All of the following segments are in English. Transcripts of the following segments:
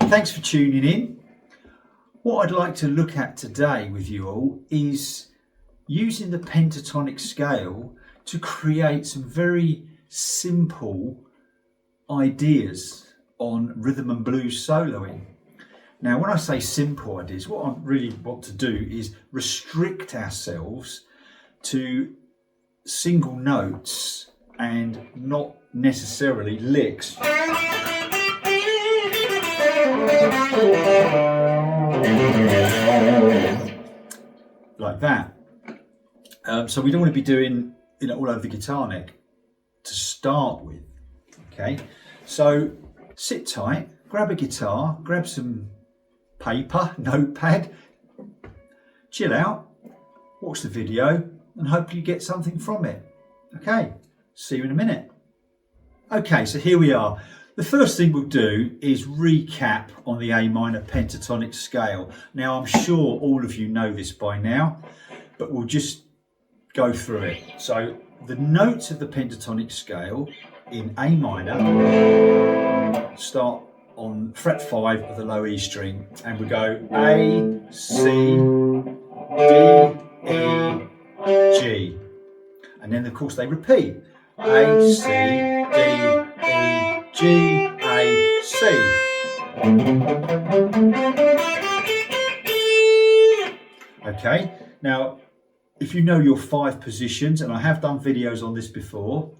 Thanks for tuning in. What I'd like to look at today with you all is using the pentatonic scale to create some very simple ideas on rhythm and blues soloing. Now, when I say simple ideas, what I really want to do is restrict ourselves to single notes and not necessarily licks. Like that. So we don't want to be doing all over the guitar neck to start with. Okay, so sit tight, grab a guitar, grab some paper, notepad, chill out, watch the video, and hopefully get something from it. Okay, see you in a minute. Okay, so here we are. The first thing we'll do is recap on the A minor pentatonic scale. Now, I'm sure all of you know this by now, but we'll just go through it. So the notes of the pentatonic scale in A minor start on fret 5 of the low E string, and we go A, C, D, E, G. And then of course they repeat. A, C, D, E, G, A, C. Okay, now if you know your 5 positions, and I have done videos on this before,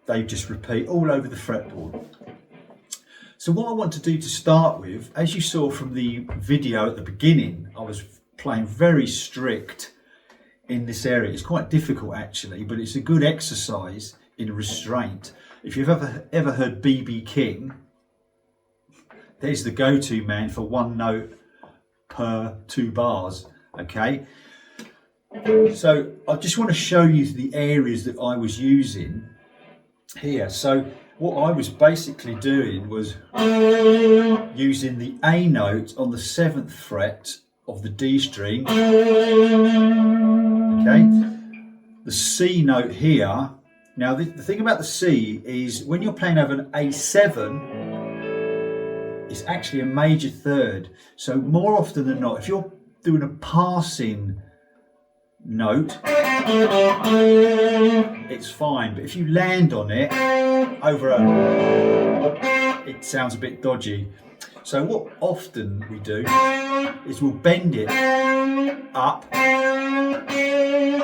they just repeat all over the fretboard. So what I want to do to start with, as you saw from the video at the beginning, I was playing very strict in this area. It's quite difficult actually, but it's a good exercise in restraint. If you've ever heard B.B. King, there's the go-to man for one note per 2 bars. Okay, so I just want to show you the areas that I was using here. So what I was basically doing was using the A note on the 7th fret of the D string. Okay, the C note here. Now the thing about the C is when you're playing over an A7, it's actually a major third. So more often than not, if you're doing a passing note, it's fine. But if you land on it over it sounds a bit dodgy. So what often we do is we'll bend it up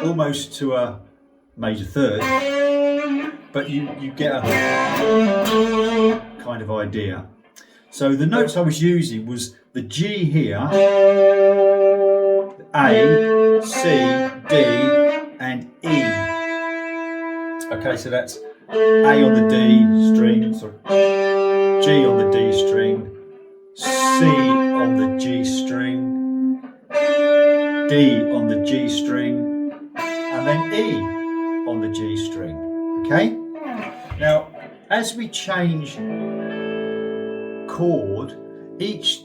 almost to a major third, but you get a kind of idea. So the notes I was using was the G here, A, C, D and E. Okay, so that's A on the D string, sorry, G on the D string, C on the G string, D on the G string, and then E on the G string. Okay? Now, as we change chord, each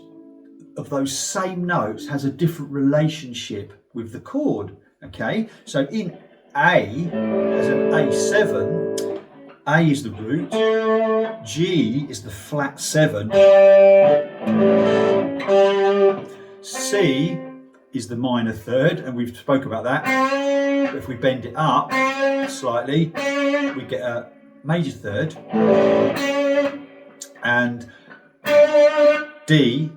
of those same notes has a different relationship with the chord. Okay? So in A, as an A7, A is the root, G is the flat 7, C is the minor third, and we've spoke about that. But if we bend it up slightly, we get a major third, and D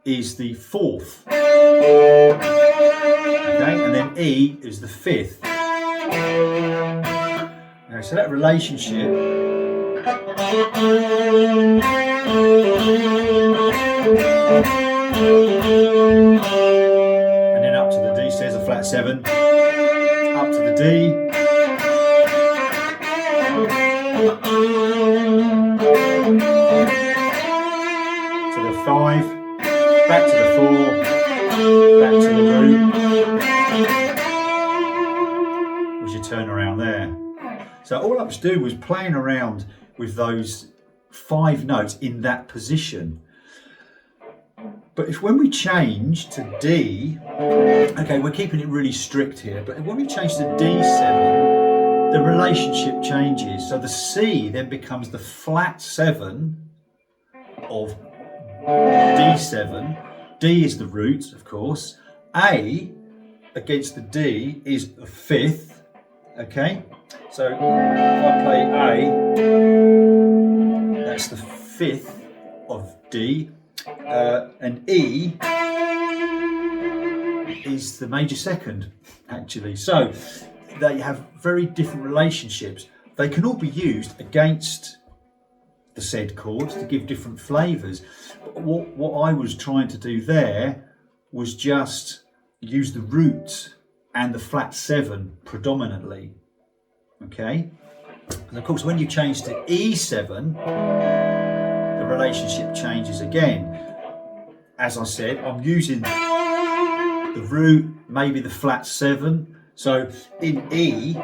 is the 4th, okay, and then E is the 5th. Okay, so that relationship and then up to the D, so there's a flat 7, up to the D, to the 5, back to the 4, back to the root, I was doing was playing around with those 5 notes in that position. But when we change to D, okay, we're keeping it really strict here, but when we change to D7, the relationship changes. So the C then becomes the flat 7 of D7. D is the root, of course. A against the D is the 5th, okay? So if I play A, that's the 5th of D, and E is the major 2nd, actually. So they have very different relationships. They can all be used against the said chords to give different flavours. What I was trying to do there was just use the root and the flat 7 predominantly. Okay, and of course when you change to E7, the relationship changes again. As I said, I'm using the root, maybe the flat 7. So in E,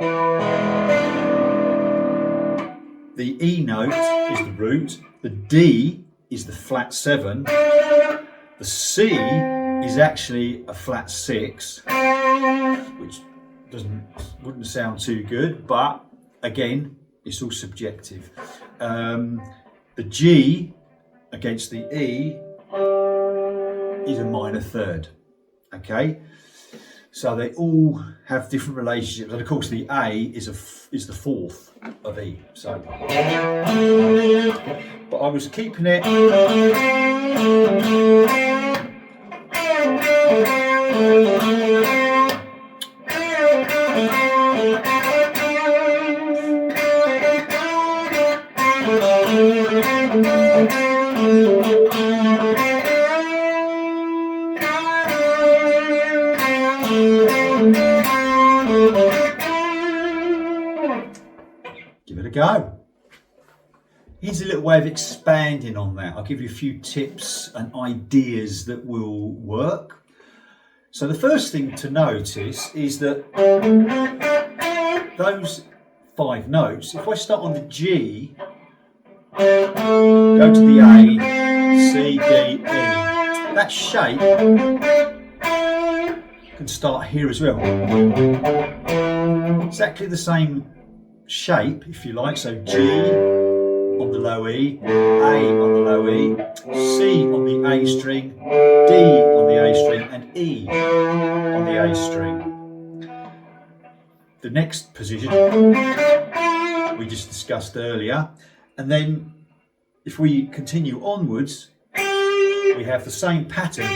the E note is the root, the D is the flat 7, the C is actually a flat 6, which wouldn't sound too good, but again, it's all subjective. The G against the E is a minor 3rd. Okay, so they all have different relationships, and of course the A is the 4th of E. So, but I was keeping it. Give it a go. Here's a little way of expanding on that. I'll give you a few tips and ideas that will work. So the first thing to notice is that those 5 notes, if I start on the G, go to the A, C, D, E, that shape can start here as well. Exactly the same shape, if you like. So G on the low E, A on the low E, C on the A string, D on the A string, and E on the A string. The next position we just discussed earlier, and then if we continue onwards, we have the same pattern.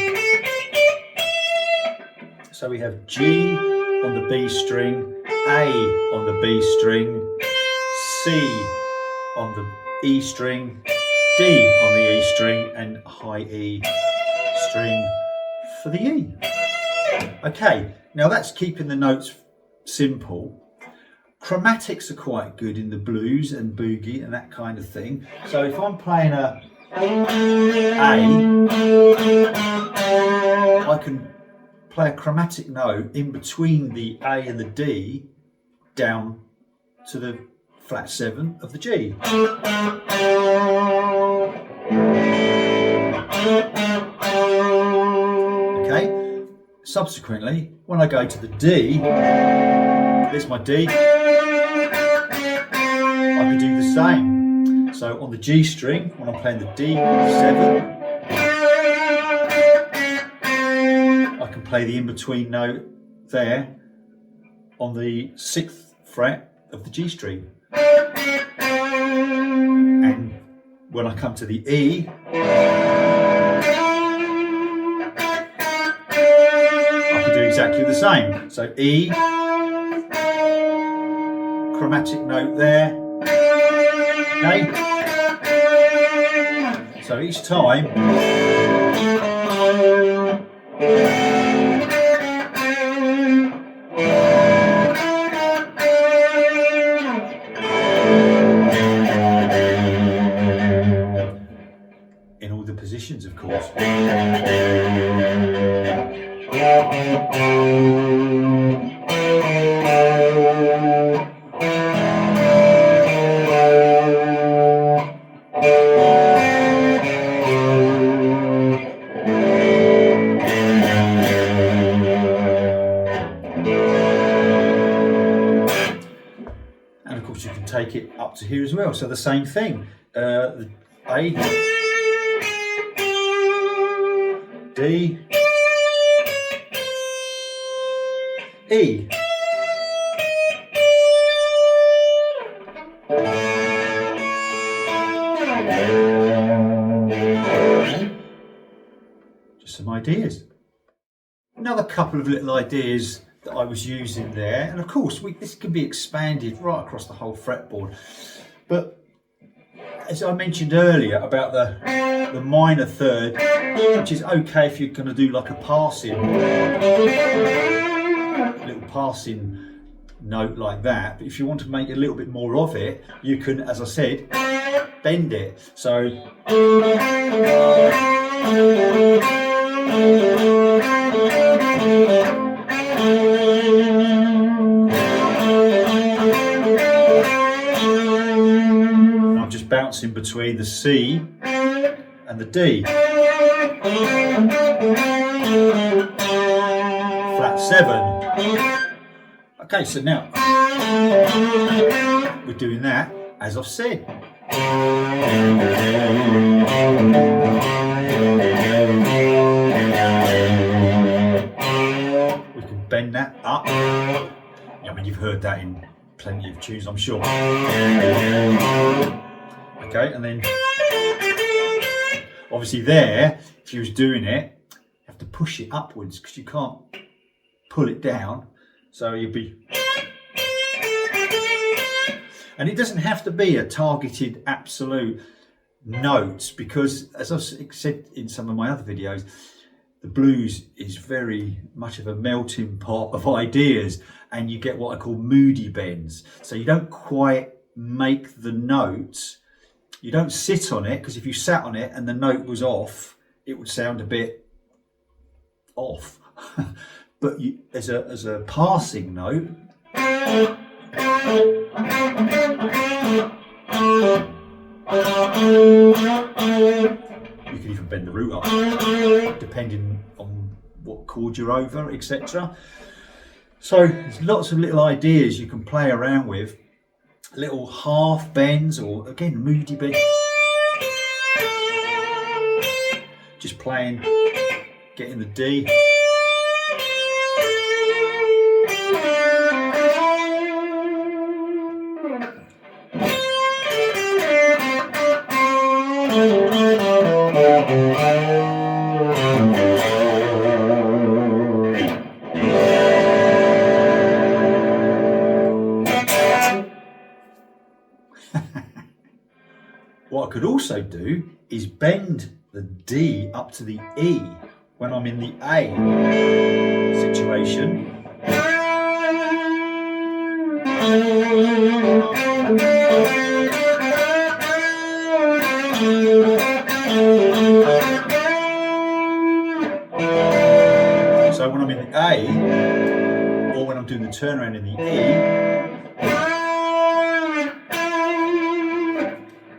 So we have G on the B string, A on the B string, C on the E string, D on the E string, and high E string for the E. Okay, now that's keeping the notes simple. Chromatics are quite good in the blues and boogie and that kind of thing. So if I'm playing a I can play a chromatic note in between the A and the D down to the flat 7 of the G. Okay, subsequently, when I go to the D, there's my D, I can do the same. So on the G string, when I'm playing the D7, I can play the in-between note there on the 6th fret of the G string. And when I come to the E, I can do exactly the same. So E, chromatic note there. Okay. So each time in all the positions, of course. take it up to here as well. So the same thing, the A, D, E. Just some ideas. Another couple of little ideas that I was using there, and of course this can be expanded right across the whole fretboard. But as I mentioned earlier about the minor third, which is okay if you're going to do like a little passing note like that, but if you want to make a little bit more of it, you can, as I said, bend it. So I'm just bouncing between the C and the D. Flat 7. Okay, so now we're doing that as I've said. We can bend that up. I mean, you've heard that in plenty of tunes, I'm sure. Okay, and then obviously there, if you was doing it, you have to push it upwards because you can't pull it down. So you'll be, and it doesn't have to be a targeted absolute note, because as I've said in some of my other videos, the blues is very much of a melting pot of ideas, and you get what I call moody bends. So you don't quite make the note, you don't sit on it, because if you sat on it and the note was off, it would sound a bit off. But you, as a passing note, you can even bend the root up, depending on what chord you're over, etc. So there's lots of little ideas you can play around with, little half bends, or again moody bends. Just playing, getting the D. What I could also do is bend the D up to the E when I'm in the A situation. So when I'm in the A, or when I'm doing the turnaround in the E,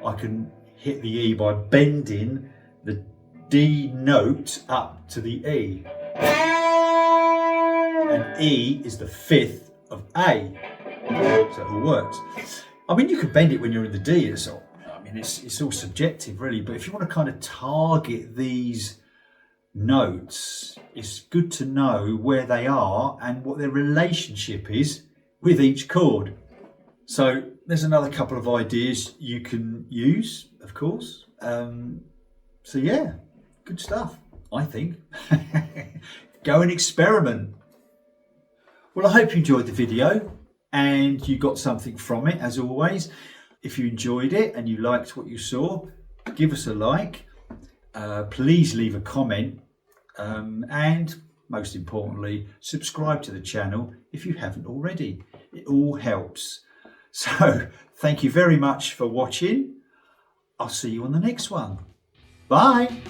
I can hit the E by bending the D note up to the E. And E is the fifth of A. So it all works. I mean, you can bend it when you're in the D. It's all subjective, really. But if you want to kind of target these notes, it's good to know where they are and what their relationship is with each chord. So there's another couple of ideas you can use, of course. So yeah, good stuff, I think. Go and experiment. Well, I hope you enjoyed the video and you got something from it, as always. If you enjoyed it and you liked what you saw, give us a like. Please leave a comment. And most importantly, subscribe to the channel if you haven't already. It all helps. So thank you very much for watching. I'll see you on the next one. Bye.